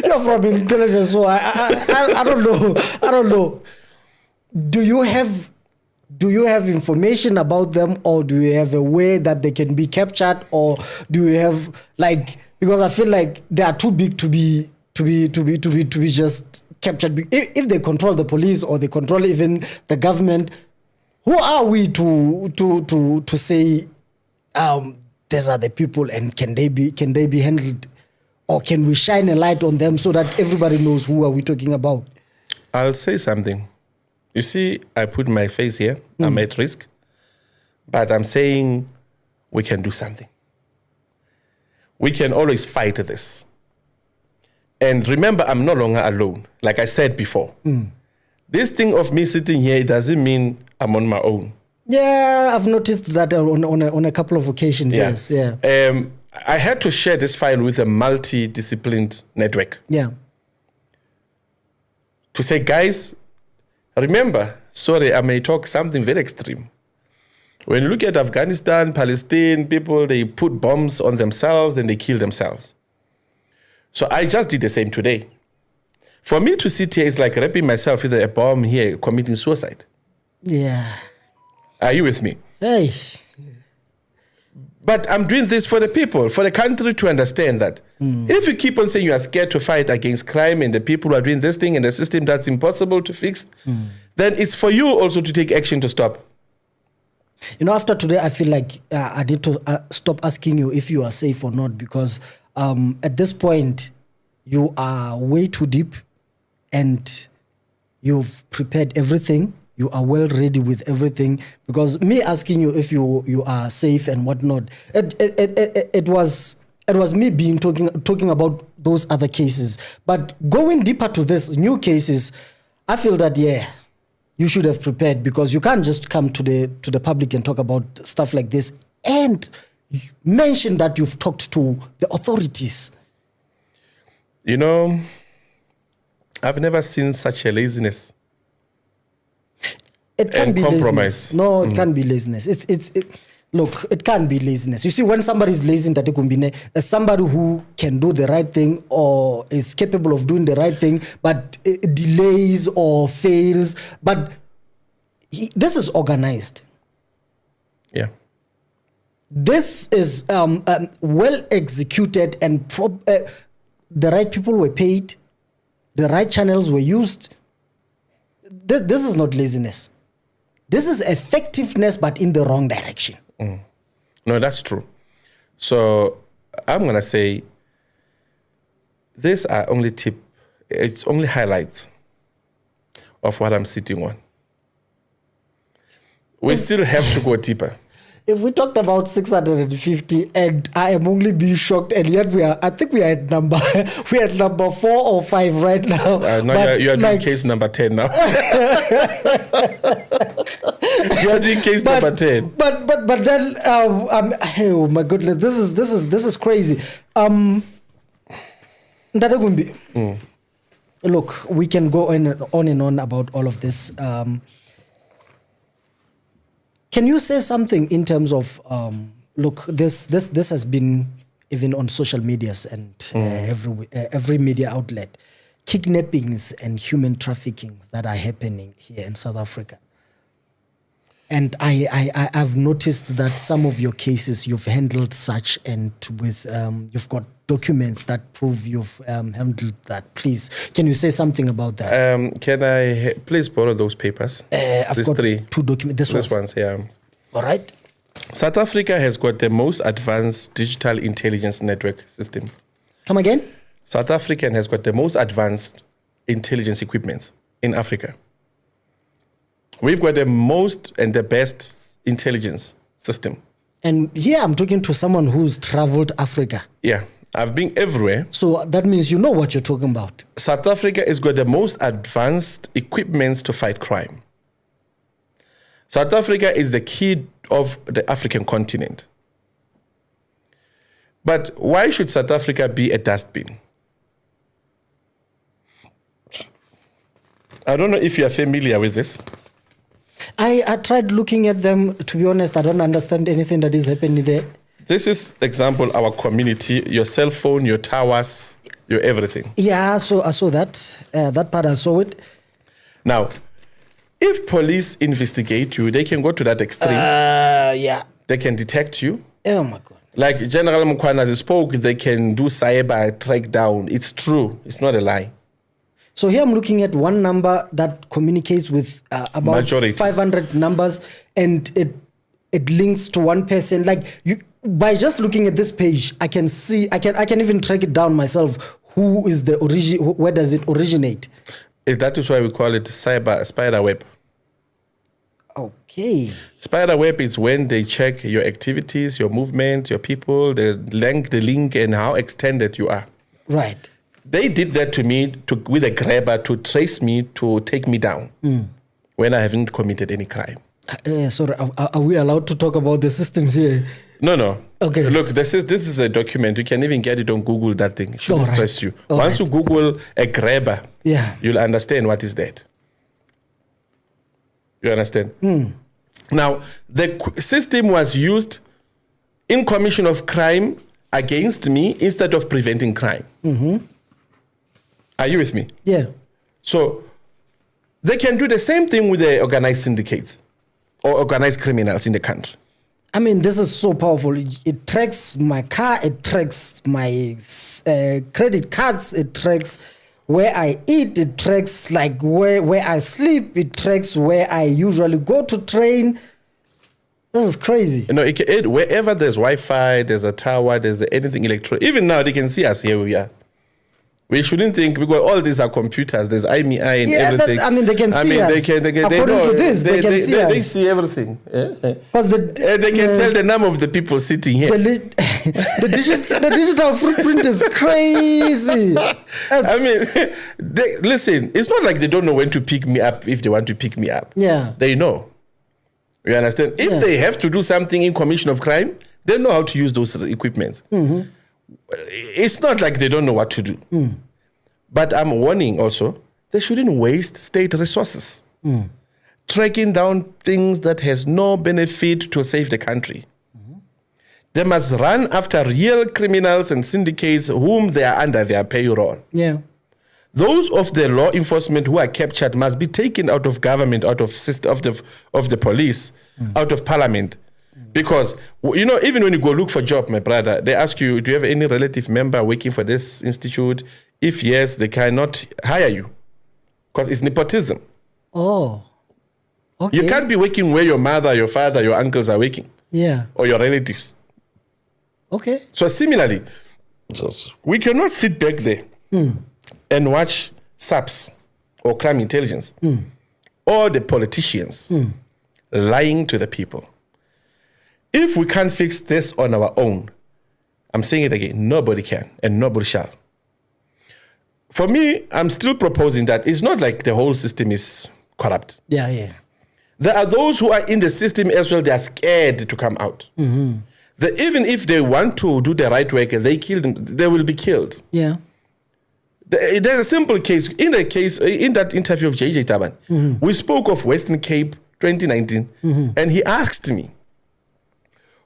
You're from intelligence, so I don't know. I don't know. Do you have information about them, or do you have a way that they can be captured, or do you have because I feel like they are too big to be just captured. If they control the police or they control even the government, who are we to say these are the people, and can they be handled, or can we shine a light on them so that everybody knows who are we talking about? I'll say something. You see, I put my face here. I'm at risk. But I'm saying we can do something. We can always fight this. And remember, I'm no longer alone. Like I said before. This thing of me sitting here, it doesn't mean I'm on my own. Yeah, I've noticed that on a couple of occasions. Yeah. Yes, yeah. I had to share this file with a multidisciplined network. Yeah. To say, guys, remember, sorry, I may talk something very extreme. When you look at Afghanistan, Palestine, people, they put bombs on themselves and they kill themselves. So I just did the same today. For me to sit here is like wrapping myself with a bomb here, committing suicide. Yeah. Are you with me? Hey. But I'm doing this for the people, for the country to understand that if you keep on saying you are scared to fight against crime and the people who are doing this thing and the system that's impossible to fix, then it's for you also to take action to stop. You know, after today, I feel like I need to stop asking you if you are safe or not, because at this point, you are way too deep and you've prepared everything. You are well ready with everything, because me asking you if you are safe and whatnot, it was me being talking about those other cases. But going deeper to this new cases, I feel that you should have prepared, because you can't just come to the public and talk about stuff like this and mention that you've talked to the authorities. You know, I've never seen such a laziness. It can't be compromise. Laziness. No, it can't be laziness. Look, it can't be laziness. You see, when somebody is lazy, as somebody who can do the right thing or is capable of doing the right thing, but it delays or fails. But this is organized. Yeah. This is well executed, and the right people were paid, the right channels were used. This is not laziness. This is effectiveness, but in the wrong direction. No, that's true. So I'm going to say these are only it's only highlights of what I'm sitting on. We still have to go deeper. If we talked about 650 and I am only being shocked, and yet I think we are at number 4 or 5 right now. No, you are doing case number 10 now. You are doing case number 10. But then, oh my goodness, this is crazy. Look, we can go on and on about all of this. Can you say something in terms of look? This has been even on social medias and every media outlet, kidnappings and human traffickings that are happening here in South Africa. And I've noticed that some of your cases you've handled such, and with you've got documents that prove you've handled that. Please, can you say something about that? Can I please borrow those papers? I've got 3 2 documents. This ones, yeah. All right. South Africa has got the most advanced digital intelligence network system. Come again? South Africa has got the most advanced intelligence equipment in Africa. We've got the most and the best intelligence system. And here I'm talking to someone who's traveled Africa. Yeah, I've been everywhere. So that means you know what you're talking about. South Africa has got the most advanced equipment to fight crime. South Africa is the key of the African continent. But why should South Africa be a dustbin? I don't know if you are familiar with this. I tried looking at them. To be honest, I don't understand anything that is happening there. This is example our community, your cell phone, your towers, your everything. Yeah, so I saw that. That part I saw it. Now, if police investigate you, they can go to that extreme. Yeah. They can detect you. Oh my God. Like General Mkhwana spoke, they can do cyber track down. It's true. It's not a lie. So here I'm looking at one number that communicates with about Majority. 500 numbers, and it links to one person. Like you, by just looking at this page, I can see, I can even track it down myself. Who is the origin? Where does it originate? That is why we call it spider web. Okay. Spider web is when they check your activities, your movement, your people, the link, and how extended you are. Right. They did that to me with a grabber to trace me, to take me down when I haven't committed any crime. Sorry, are we allowed to talk about the systems here? No. Okay. Look, this is a document. You can even get it on Google, that thing. It shouldn't stress you. Once you Google a grabber, you'll understand what is that. You understand? Now, the system was used in commission of crime against me instead of preventing crime. Are you with me? Yeah. So they can do the same thing with the organized syndicates or organized criminals in the country. I mean, this is so powerful. It tracks my car. It tracks my credit cards. It tracks where I eat. It tracks like where I sleep. It tracks where I usually go to train. This is crazy. You know, wherever there's Wi-Fi, there's a tower, there's anything electronic. Even now, they can see us here. We are. We shouldn't think, because all these are computers. There's IMEI and everything. They can see us. According to this, they can see us. They see everything. Because they can tell the number of the people sitting here. The digital footprint is crazy. Listen, it's not like they don't know when to pick me up if they want to pick me up. Yeah. They know. You understand? If they have to do something in commission of crime, they know how to use those equipments. It's not like they don't know what to do. But I'm warning also, they shouldn't waste state resources. Tracking down things that has no benefit to save the country. They must run after real criminals and syndicates whom they are under their payroll. Yeah. Those of the law enforcement who are captured must be taken out of government, out of the police, out of parliament. Because, you know, even when you go look for a job, my brother, they ask you, do you have any relative member working for this institute? If yes, they cannot hire you because it's nepotism. Oh, okay. You can't be working where your mother, your father, your uncles are working. Yeah. Or your relatives. Okay. So similarly, we cannot sit back there and watch SAPS or crime intelligence or the politicians lying to the people. If we can't fix this on our own, I'm saying it again, nobody can and nobody shall. For me, I'm still proposing that it's not like the whole system is corrupt. Yeah. There are those who are in the system as well, they are scared to come out. Mm-hmm. Even if they want to do the right work, they will be killed. Yeah. There's a simple case. In that interview of JJ Taban, mm-hmm. we spoke of Western Cape 2019, mm-hmm. and he asked me,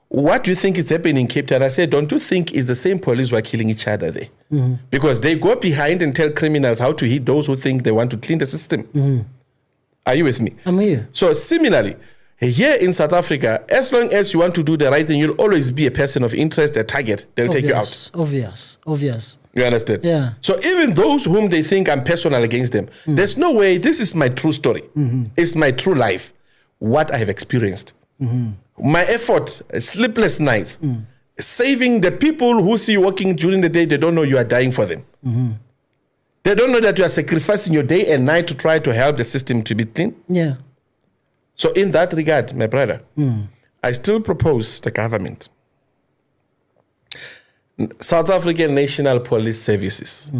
what do you think is happening in Cape Town? I said, don't you think it's the same police who are killing each other there? Mm-hmm. Because they go behind and tell criminals how to hit those who think they want to clean the system. Mm-hmm. Are you with me? I'm here. So similarly, here in South Africa, as long as you want to do the right thing, you'll always be a person of interest, a target. They'll take you out. Obvious. You understand? Yeah. So even those whom they think I'm personal against them, there's no way, this is my true story. Mm-hmm. It's my true life, what I have experienced. Mm-hmm. My effort, sleepless nights, saving the people who see you working during the day, they don't know you are dying for them. Mm-hmm. They don't know that you are sacrificing your day and night to try to help the system to be clean. Yeah. So in that regard, my brother, I still propose the government, South African National Police Services,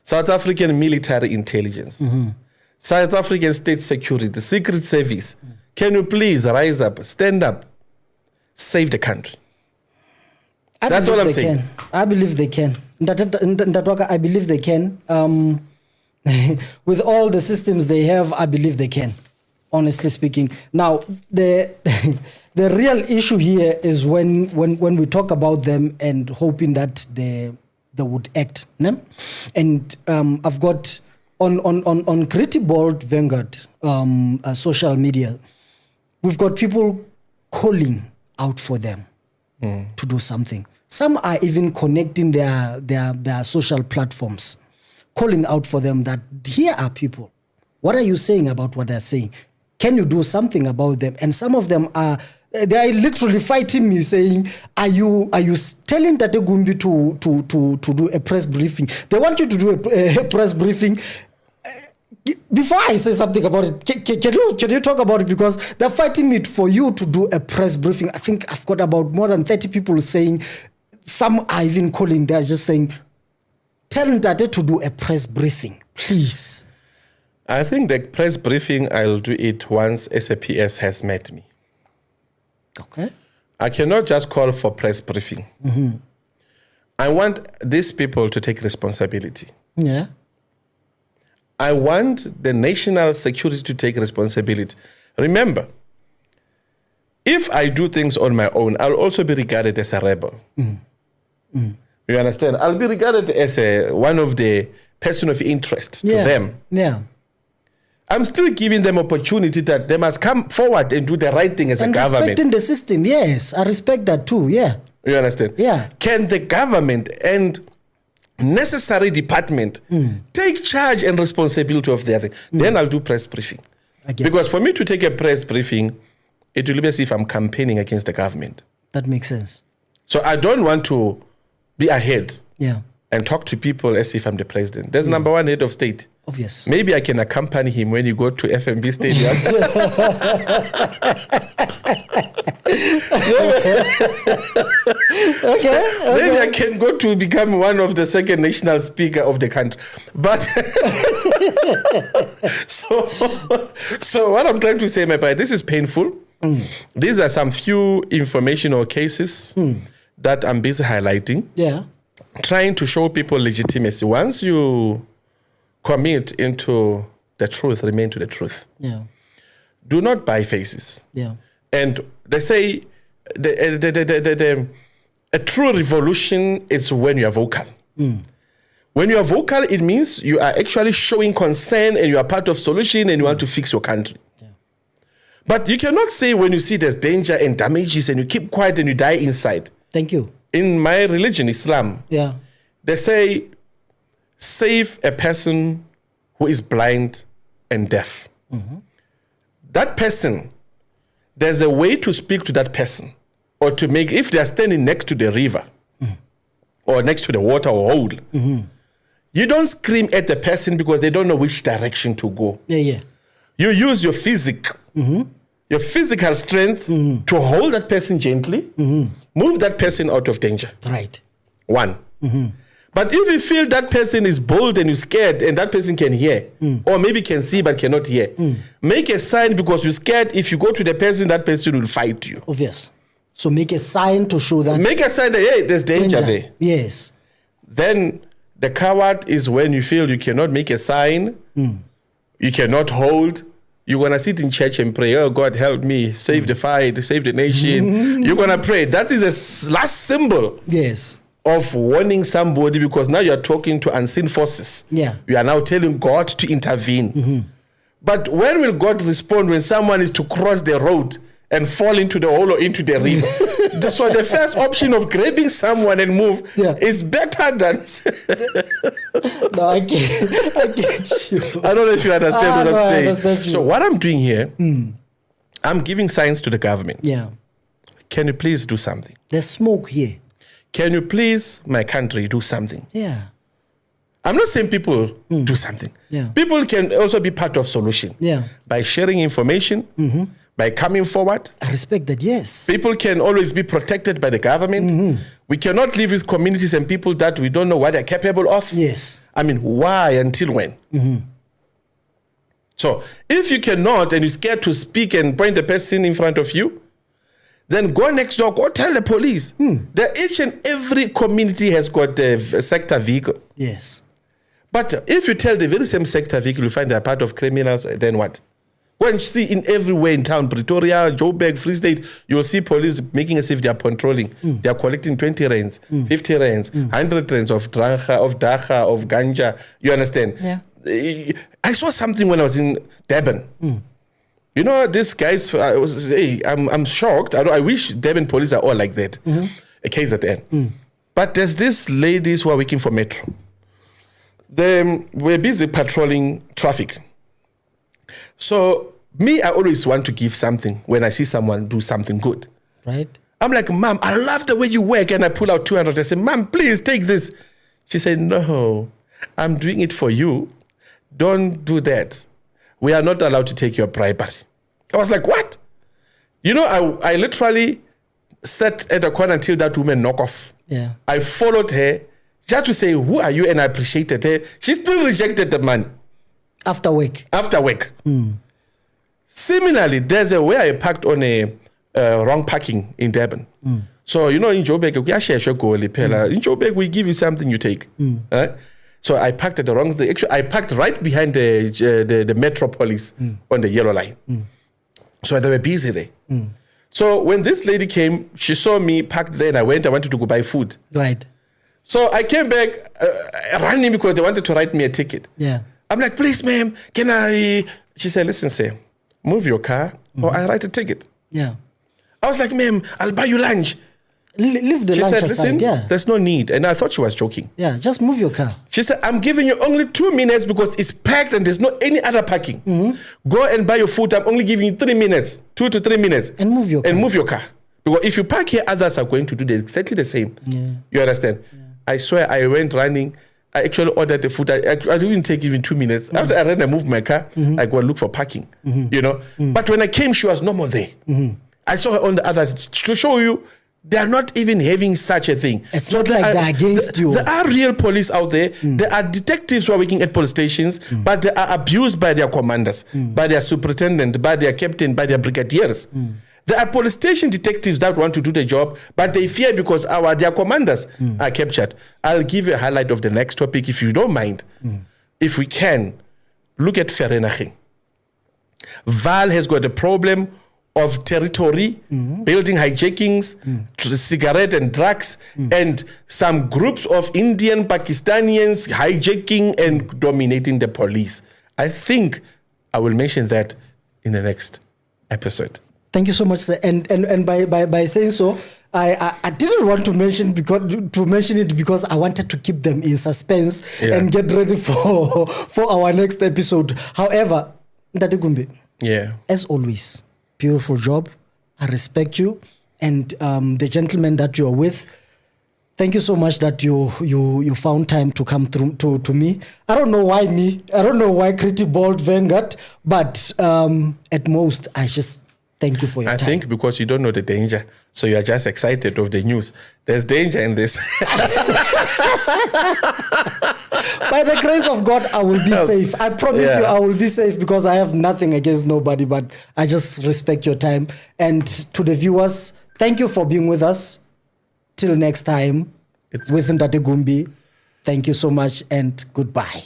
South African Military Intelligence, South African State Security, Secret Service, can you please rise up, stand up, save the country? That's all I'm saying. I believe they can. I believe they can. With all the systems they have, I believe they can, honestly speaking. Now, the real issue here is when we talk about them and hoping that they would act. Ne? And I've got on Gritty Bold Vanguard social media, we've got people calling out for them to do something. Some are even connecting their social platforms, calling out for them that here are people. What are you saying about what they're saying? Can you do something about them? And some of them they are literally fighting me, saying, "Are you telling Tate Gumbi to do a press briefing? They want you to do a press briefing." Before I say something about it, can you talk about it? Because they're fighting me for you to do a press briefing. I think I've got about more than 30 people saying, some are even calling, they're just saying, tell Tate to do a press briefing, please. I think the press briefing, I'll do it once SAPS has met me. Okay. I cannot just call for press briefing. Mm-hmm. I want these people to take responsibility. Yeah. I want the national security to take responsibility. Remember, if I do things on my own, I'll also be regarded as a rebel. You understand? I'll be regarded as one of the person of interest to them. Yeah. I'm still giving them opportunity that they must come forward and do the right thing as a government. Respecting the system, yes. I respect that too, yeah. You understand? Yeah. Can the government and necessary department take charge and responsibility of their thing? Then I'll do press briefing. Because for me to take a press briefing, it will be as if I'm campaigning against the government. That makes sense. So I don't want to be ahead and talk to people as if I'm the president. There's number one head of state. Obvious. Maybe I can accompany him when you go to FMB Stadium. Okay. Maybe I can go to become one of the second national speaker of the country. But so what I'm trying to say, my brother, this is painful. These are some few informational cases that I'm busy highlighting. Yeah. Trying to show people legitimacy. Once you commit into the truth, remain to the truth. Yeah. Do not buy faces. Yeah. And they say a true revolution is when you are vocal. When you are vocal, it means you are actually showing concern and you are part of solution and you want to fix your country. Yeah. But you cannot say when you see there's danger and damages and you keep quiet and you die inside. Thank you. In my religion, Islam, they say, save a person who is blind and deaf. That person, there's a way to speak to that person or to make, if they are standing next to the river or next to the water or hole, you don't scream at the person because they don't know which direction to go. Yeah. You use your physic, your physical strength to hold that person gently, move that person out of danger. Right. One. But if you feel that person is bold and you're scared and that person can hear, or maybe can see but cannot hear, make a sign because you're scared. If you go to the person, that person will fight you. Obvious. So make a sign to show that. Make a sign that, hey, there's danger there. Yes. Then the coward is when you feel you cannot make a sign, you cannot hold. You're going to sit in church and pray, oh, God, help me, save the fight, save the nation. You're going to pray. That is a last symbol. Yes. Of warning somebody, because now you're talking to unseen forces. Yeah. You are now telling God to intervene. But when will God respond when someone is to cross the road and fall into the hole or into the river? So the first option of grabbing someone and move is better than... No, I get you. I don't know if you understand what I'm saying. So what I'm doing here, I'm giving signs to the government. Yeah. Can you please do something? There's smoke here. Can you please, my country, do something? Yeah. I'm not saying people do something. Yeah. People can also be part of solution. Yeah. By sharing information, by coming forward. I respect that, yes. People can always be protected by the government. We cannot live with communities and people that we don't know what they're capable of. Yes. I mean, why until when? So if you cannot and you're scared to speak and point the person in front of you, then go next door, go tell the police. Each and every community has got a sector vehicle. Yes. But if you tell the very same sector vehicle, you find they're part of criminals, then what? When you see in everywhere in town, Pretoria, Joburg, Free State, you'll see police making as if they are patrolling. They are collecting 20 rands, 50 rands, 100 rands of dacha, of ganja. You understand? Yeah. I saw something when I was in Durban. You know, these guys, I'm shocked. I wish Durban police are all like that. A case at the end. But there's these ladies who are working for Metro. They were busy patrolling traffic. So me, I always want to give something when I see someone do something good. Right. I'm like, Mom, I love the way you work. And I pull out 200. I say, Mom, please take this. She said, no, I'm doing it for you. Don't do that. We are not allowed to take your bribery. I was like, what? You know, I literally sat at the corner until that woman knocked off. Yeah. I followed her just to say, who are you? And I appreciated her. She still rejected the money. After work. Similarly, there's a way I parked on a wrong parking in Durban. So, you know, in Joburg, in Joburg, we give you something, you take. Right? So I parked at the wrong thing. Actually, I parked right behind the metropolis on the yellow line. So they were busy there. So when this lady came, she saw me parked there and I wanted to go buy food. Right. So I came back running because they wanted to write me a ticket. Yeah. I'm like, please, ma'am, can I? She said, listen, sir, move your car or I write a ticket. Yeah. I was like, ma'am, I'll buy you lunch. Leave the she lunch said, aside. Listen, there's no need. And I thought she was joking. Yeah, just move your car. She said, I'm giving you only 2 minutes because it's packed and there's no any other parking. Go and buy your food. I'm only giving you 3 minutes, 2 to 3 minutes. And move your car. Because if you park here, others are going to do exactly the same. Yeah. You understand? Yeah. I swear I went running. I actually ordered the food. I didn't take even 2 minutes. After I ran, I moved my car. I go and look for parking. You know? But when I came, she was no more there. I saw her on the others to show you they are not even having such a thing. It's so not like they're against you. There are real police out there. There are detectives who are working at police stations, but they are abused by their commanders, by their superintendent, by their captain, by their brigadiers. There are police station detectives that want to do the job, but they fear because their commanders are captured. I'll give you a highlight of the next topic if you don't mind. If we can, look at Vereeniging. Val has got a problem of territory, building hijackings, cigarette and drugs, and some groups of Indian Pakistanians hijacking and dominating the police. I think I will mention that in the next episode. Thank you so much, sir. And by saying so, I didn't want to mention it because I wanted to keep them in suspense and get ready for our next episode. However, Ndate Gumbi, as always, beautiful job. I respect you and the gentleman that you're with. Thank you so much that you found time to come through to me. I don't know why me. I don't know why Criti Bold Vanguard, but at most I just Thank you for your time. I think because you don't know the danger, so you are just excited of the news. There's danger in this. By the grace of God, I will be safe. I promise you, I will be safe because I have nothing against nobody, but I just respect your time. And to the viewers, thank you for being with us. Till next time, with Ntate Gumbi, thank you so much and goodbye.